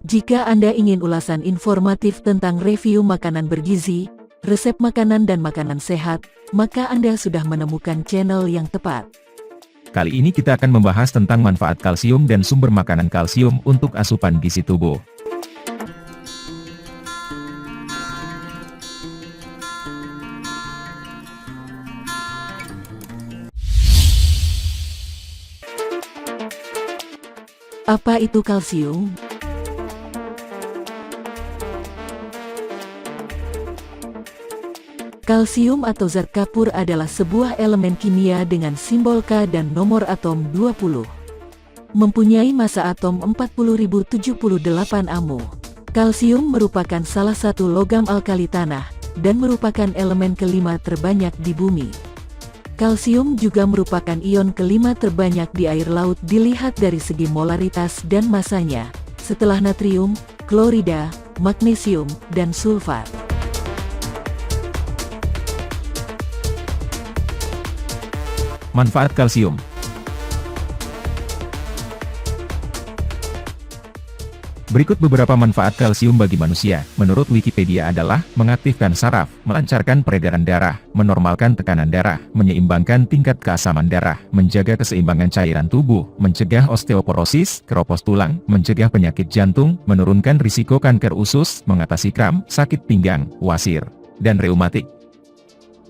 Jika Anda ingin ulasan informatif tentang review makanan bergizi, resep makanan dan makanan sehat, maka Anda sudah menemukan channel yang tepat. Kali ini kita akan membahas tentang manfaat kalsium dan sumber makanan kalsium untuk asupan gizi tubuh. Apa itu kalsium? Kalsium atau zat kapur adalah sebuah elemen kimia dengan simbol K dan nomor atom 20. Mempunyai massa atom 40.078 AMU. Kalsium merupakan salah satu logam alkali tanah, dan merupakan elemen kelima terbanyak di bumi. Kalsium juga merupakan ion kelima terbanyak di air laut dilihat dari segi molaritas dan masanya, setelah natrium, klorida, magnesium, dan sulfat. Manfaat kalsium. Berikut beberapa manfaat kalsium bagi manusia. Menurut Wikipedia adalah mengaktifkan saraf, melancarkan peredaran darah, menormalkan tekanan darah, menyeimbangkan tingkat keasaman darah, menjaga keseimbangan cairan tubuh, mencegah osteoporosis, keropos tulang, mencegah penyakit jantung, menurunkan risiko kanker usus, mengatasi kram, sakit pinggang, wasir, dan reumatik.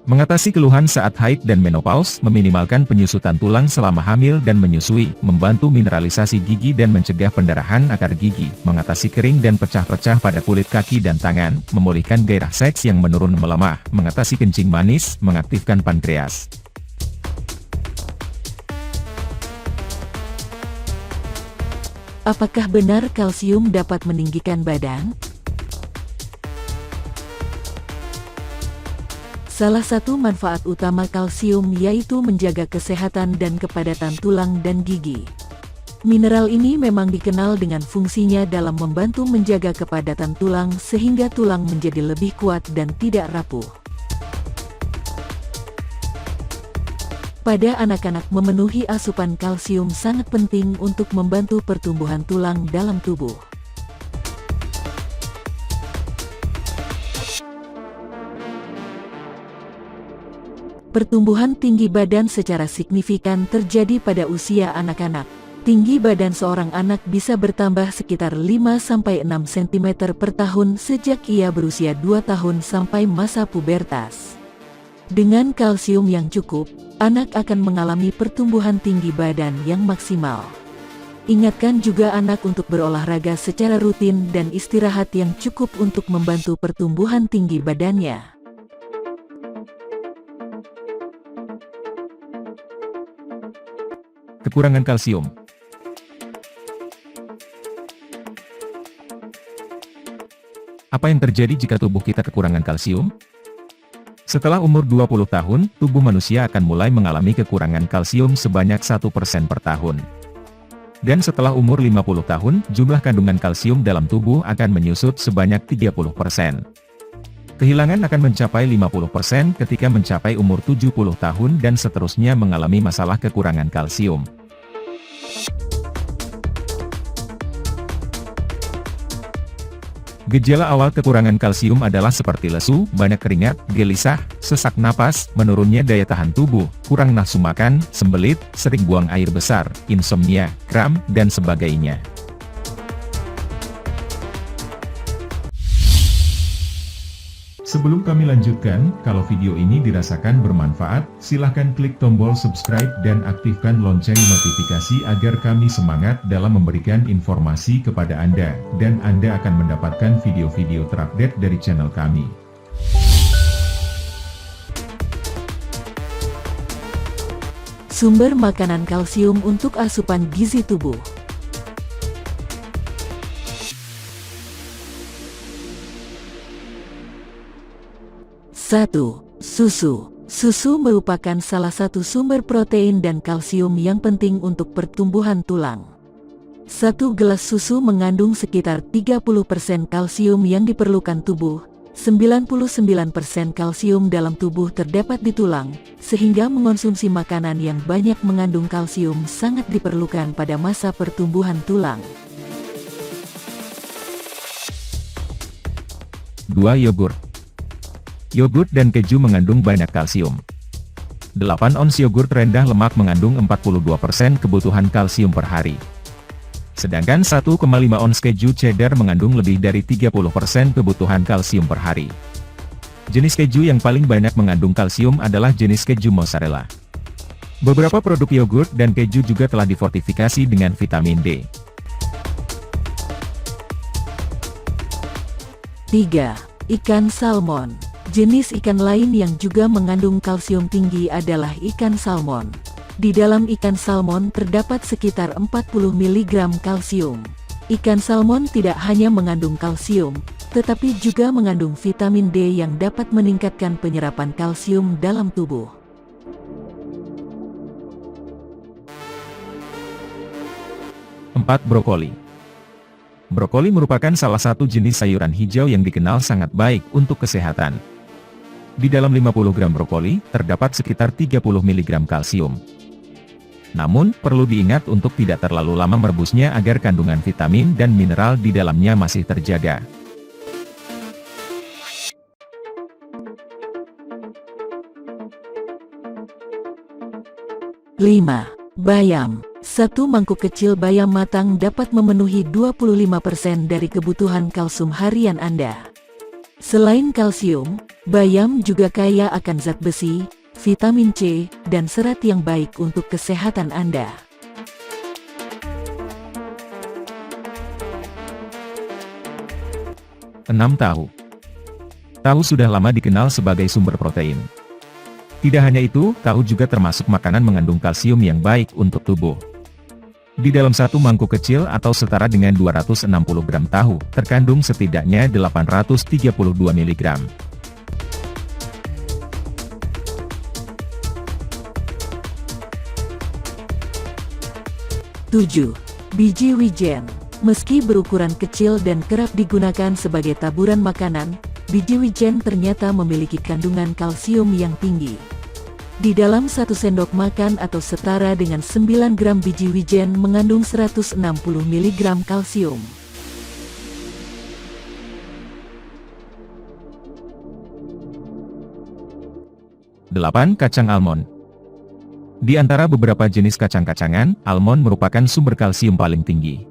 Mengatasi keluhan saat haid dan menopause, meminimalkan penyusutan tulang selama hamil dan menyusui, membantu mineralisasi gigi dan mencegah pendarahan akar gigi, mengatasi kering dan pecah-pecah pada kulit kaki dan tangan, memulihkan gairah seks yang menurun melemah, mengatasi kencing manis, mengaktifkan pankreas. Apakah benar kalsium dapat meninggikan badan? Salah satu manfaat utama kalsium yaitu menjaga kesehatan dan kepadatan tulang dan gigi. Mineral ini memang dikenal dengan fungsinya dalam membantu menjaga kepadatan tulang sehingga tulang menjadi lebih kuat dan tidak rapuh. Pada anak-anak, memenuhi asupan kalsium sangat penting untuk membantu pertumbuhan tulang dalam tubuh. Pertumbuhan tinggi badan secara signifikan terjadi pada usia anak-anak. Tinggi badan seorang anak bisa bertambah sekitar 5-6 cm per tahun sejak ia berusia 2 tahun sampai masa pubertas. Dengan kalsium yang cukup, anak akan mengalami pertumbuhan tinggi badan yang maksimal. Ingatkan juga anak untuk berolahraga secara rutin dan istirahat yang cukup untuk membantu pertumbuhan tinggi badannya. Kekurangan kalsium. Apa yang terjadi jika tubuh kita kekurangan kalsium? Setelah umur 20 tahun, tubuh manusia akan mulai mengalami kekurangan kalsium sebanyak 1% per tahun. Dan setelah umur 50 tahun, jumlah kandungan kalsium dalam tubuh akan menyusut sebanyak 30%. Kehilangan akan mencapai 50% ketika mencapai umur 70 tahun dan seterusnya mengalami masalah kekurangan kalsium. Gejala awal kekurangan kalsium adalah seperti lesu, banyak keringat, gelisah, sesak napas, menurunnya daya tahan tubuh, kurang nafsu makan, sembelit, sering buang air besar, insomnia, kram, dan sebagainya. Sebelum kami lanjutkan, kalau video ini dirasakan bermanfaat, silahkan klik tombol subscribe dan aktifkan lonceng notifikasi agar kami semangat dalam memberikan informasi kepada Anda, dan Anda akan mendapatkan video-video terupdate dari channel kami. Sumber makanan kalsium untuk asupan gizi tubuh. 1. Susu. Susu merupakan salah satu sumber protein dan kalsium yang penting untuk pertumbuhan tulang. Satu gelas susu mengandung sekitar 30% kalsium yang diperlukan tubuh. 99% kalsium dalam tubuh terdapat di tulang, sehingga mengonsumsi makanan yang banyak mengandung kalsium sangat diperlukan pada masa pertumbuhan tulang. 2. Yogurt. Yogurt dan keju mengandung banyak kalsium. 8 ons yogurt rendah lemak mengandung 42% kebutuhan kalsium per hari. Sedangkan 1,5 ons keju cheddar mengandung lebih dari 30% kebutuhan kalsium per hari. Jenis keju yang paling banyak mengandung kalsium adalah jenis keju mozzarella. Beberapa produk yogurt dan keju juga telah difortifikasi dengan vitamin D. 3. Ikan salmon. Jenis ikan lain yang juga mengandung kalsium tinggi adalah ikan salmon. Di dalam ikan salmon terdapat sekitar 40 mg kalsium. Ikan salmon tidak hanya mengandung kalsium, tetapi juga mengandung vitamin D yang dapat meningkatkan penyerapan kalsium dalam tubuh. Brokoli. Brokoli merupakan salah satu jenis sayuran hijau yang dikenal sangat baik untuk kesehatan. Di dalam 50 gram brokoli, terdapat sekitar 30 mg kalsium. Namun, perlu diingat untuk tidak terlalu lama merebusnya agar kandungan vitamin dan mineral di dalamnya masih terjaga. 5. Bayam. Satu mangkuk kecil bayam matang dapat memenuhi 25% dari kebutuhan kalsium harian Anda. Selain kalsium, bayam juga kaya akan zat besi, vitamin C, dan serat yang baik untuk kesehatan Anda. Tahu. Tahu sudah lama dikenal sebagai sumber protein. Tidak hanya itu, tahu juga termasuk makanan mengandung kalsium yang baik untuk tubuh. Di dalam satu mangkuk kecil atau setara dengan 260 gram tahu, terkandung setidaknya 832 mg. Tujuh. Biji wijen. Meski berukuran kecil dan kerap digunakan sebagai taburan makanan, biji wijen ternyata memiliki kandungan kalsium yang tinggi. Di dalam 1 sendok makan atau setara dengan 9 gram biji wijen mengandung 160 mg kalsium. 8. Kacang almond. Di antara beberapa jenis kacang-kacangan, almond merupakan sumber kalsium paling tinggi.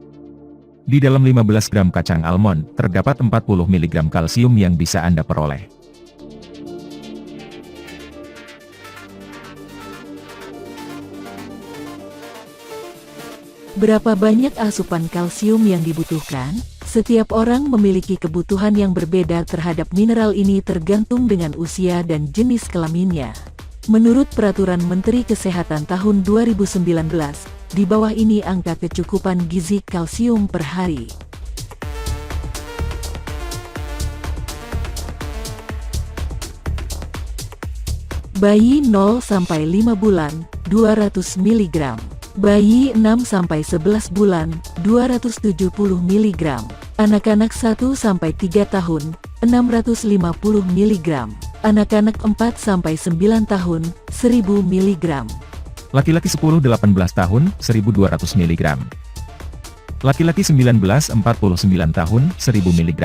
Di dalam 15 gram kacang almond, terdapat 40 mg kalsium yang bisa Anda peroleh. Berapa banyak asupan kalsium yang dibutuhkan? Setiap orang memiliki kebutuhan yang berbeda terhadap mineral ini tergantung dengan usia dan jenis kelaminnya. Menurut Peraturan Menteri Kesehatan tahun 2019, di bawah ini angka kecukupan gizi kalsium per hari. Bayi 0-5 bulan, 200 mg. Bayi 6-11 bulan, 270 mg. Anak-anak 1-3 tahun, 650 mg. Anak-anak 4-9 tahun, 1000 mg. Laki-laki 10-18 tahun, 1200 mg. Laki-laki 19-49 tahun, 1000 mg.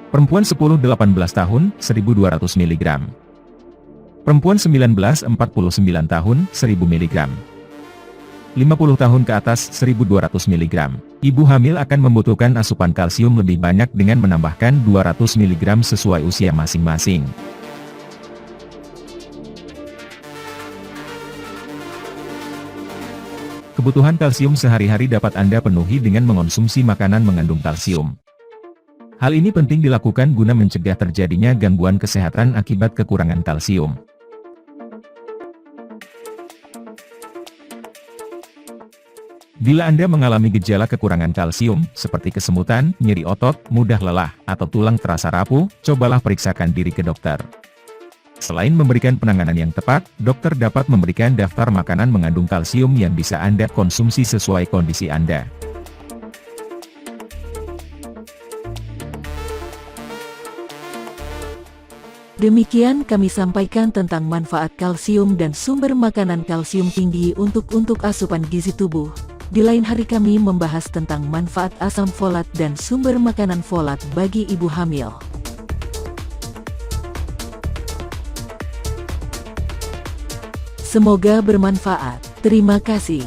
Perempuan 10-18 tahun, 1200 mg. Perempuan 19-49 tahun, 1000 mg. 50 tahun ke atas 1200 mg. Ibu hamil akan membutuhkan asupan kalsium lebih banyak dengan menambahkan 200 mg sesuai usia masing-masing. Kebutuhan kalsium sehari-hari dapat Anda penuhi dengan mengonsumsi makanan mengandung kalsium. Hal ini penting dilakukan guna mencegah terjadinya gangguan kesehatan akibat kekurangan kalsium. Bila Anda mengalami gejala kekurangan kalsium, seperti kesemutan, nyeri otot, mudah lelah, atau tulang terasa rapuh, cobalah periksakan diri ke dokter. Selain memberikan penanganan yang tepat, dokter dapat memberikan daftar makanan mengandung kalsium yang bisa Anda konsumsi sesuai kondisi Anda. Demikian kami sampaikan tentang manfaat kalsium dan sumber makanan kalsium tinggi untuk asupan gizi tubuh. Di lain hari kami membahas tentang manfaat asam folat dan sumber makanan folat bagi ibu hamil. Semoga bermanfaat. Terima kasih.